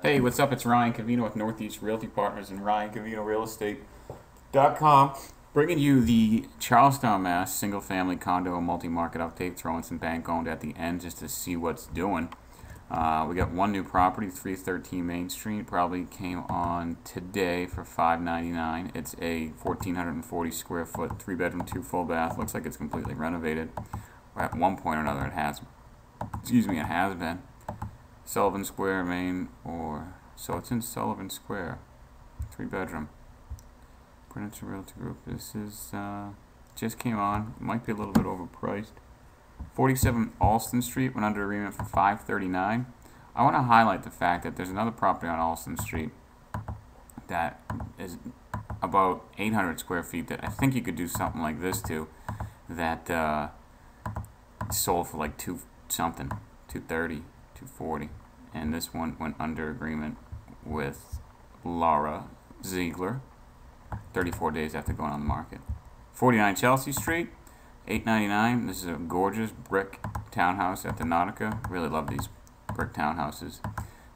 Hey, what's up? It's Ryan Cavino with Northeast Realty Partners and RyanCavinoRealEstate.com, bringing you the Charlestown, Mass. Single-family condo and multi-market update. Throwing some bank-owned at the end just to see what's doing. We got one new property, 313 Main Street. Probably came on today for $599. It's a 1,440 square foot, 3-bedroom, 2 full bath. Looks like it's completely renovated. Or at one point or another, it has. It has been. Sullivan Square, Maine, so it's in Sullivan Square, 3-bedroom. Prudential Realty Group. This is just came on. Might be a little bit overpriced. 47 Alston Street went under agreement for $539. I want to highlight the fact that there's another property on Alston Street that is about 800 square feet that I think you could do something like this to. That sold for like 230. 240, and this one went under agreement with Laura Ziegler 34 days after going on the market. 49 Chelsea Street, $899. This is a gorgeous brick townhouse at the Nautica. Really love these brick townhouses.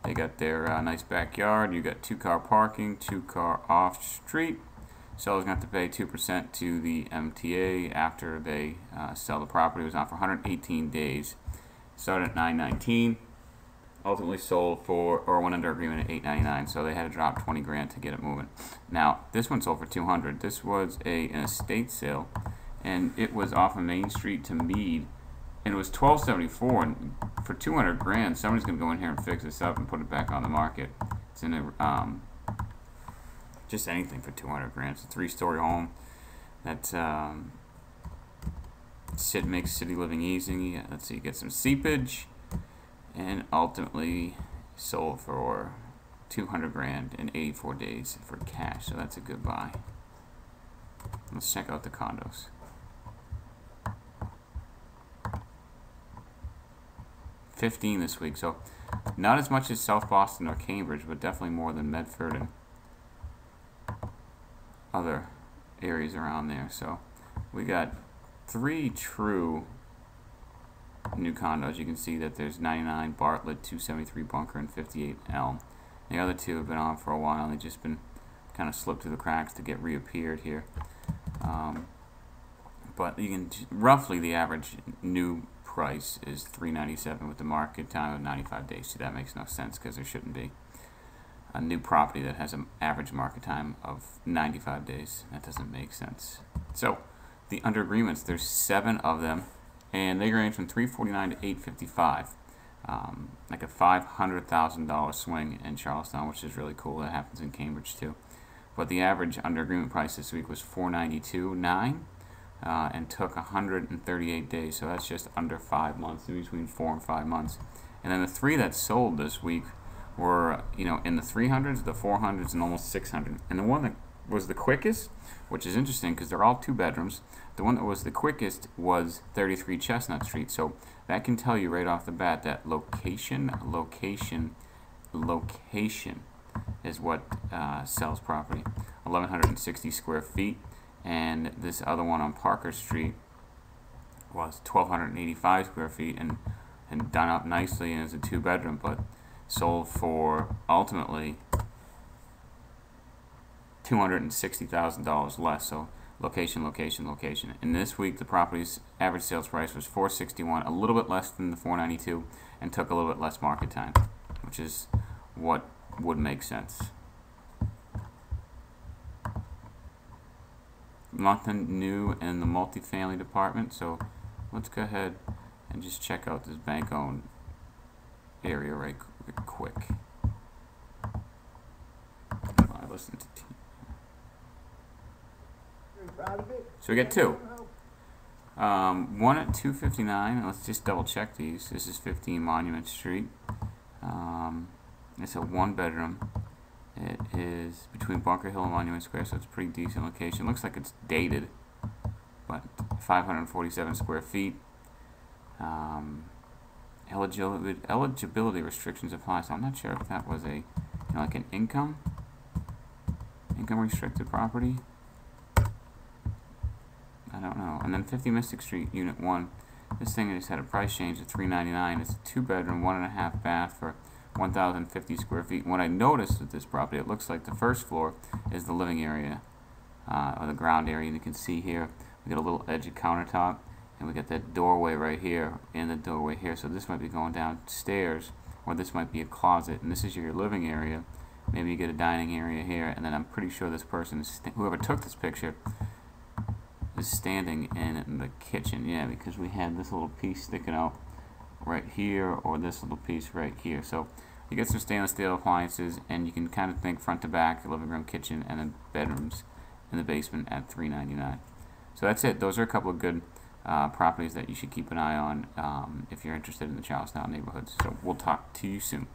They got their nice backyard. You got 2-car parking, 2-car off street. Seller's going to have to pay 2% to the MTA after they sell the property. It was on for 118 days. Started at $919. Ultimately sold for, or went under agreement at $899, so they had to drop 20 grand to get it moving. Now, this one sold for $200. This was an estate sale, and it was off of Main Street to Meade, and it was $1,274, and for 200 grand, somebody's gonna go in here and fix this up and put it back on the market. It's in a, just anything for 200 grand. It's a 3-story home that makes city living easy. Let's see, get some seepage. And ultimately sold for 200 grand in 84 days for cash, so that's a good buy. Let's check out the condos. $15 this week, so not as much as South Boston or Cambridge, but definitely more than Medford and other areas around there. So we got 3 true new condos. You can see that there's 99 Bartlett, 273 Bunker, and 58 Elm. The other 2 have been on for a while. They've just been kind of slipped through the cracks to get reappeared here. But you can roughly, the average new price is $397 with the market time of 95 days. See, that makes no sense because there shouldn't be a new property that has an average market time of 95 days. That doesn't make sense. So the under agreements, there's 7 of them. And they range from $349 to $855, like a $500,000 swing in Charlestown, which is really cool. That happens in Cambridge too. But the average under agreement price this week was $492.9, and took 138 days. So that's just under 5 months, between 4 and 5 months. And then the 3 that sold this week were, in the 300s, the 400s, and almost 600. And the one that was the quickest, which is interesting because they're all 2 bedrooms. The one that was the quickest was 33 Chestnut Street. So that can tell you right off the bat that location is what sells property. 1,160 square feet. And this other one on Parker Street was 1,285 square feet and done up nicely, and is a 2-bedroom, but sold for ultimately $260,000 less. So location. And this week the property's average sales price was $461, a little bit less than the $492, and took a little bit less market time, which is what would make sense. Nothing new in the multifamily department, so let's go ahead and just check out this bank-owned area right quick. I listened to So we got 2. One at $259. Let's just double check these. This is 15 Monument Street. It's a 1-bedroom. It is between Bunker Hill and Monument Square, so it's a pretty decent location. Looks like it's dated, but 547 square feet. Eligibility restrictions apply, so I'm not sure if that was a like an income restricted property. I don't know. And then 50 Mystic Street, Unit 1. This thing just had a price change to $399. It's a 2-bedroom, 1.5 bath for 1,050 square feet. What I noticed with this property, it looks like the first floor is the living area, or the ground area. And you can see here, we got a little edge of countertop, and we got that doorway right here, and the doorway here. So this might be going downstairs, or this might be a closet, and this is your living area. Maybe you get a dining area here, and then I'm pretty sure this person, whoever took this picture, is standing in the kitchen. Yeah, because we had this little piece sticking out right here, or this little piece right here. So you get some stainless steel appliances, and you can kind of think front to back, living room, kitchen, and then bedrooms in the basement at $399. So that's it. Those are a couple of good properties that you should keep an eye on if you're interested in the Charlestown neighborhoods. So we'll talk to you soon.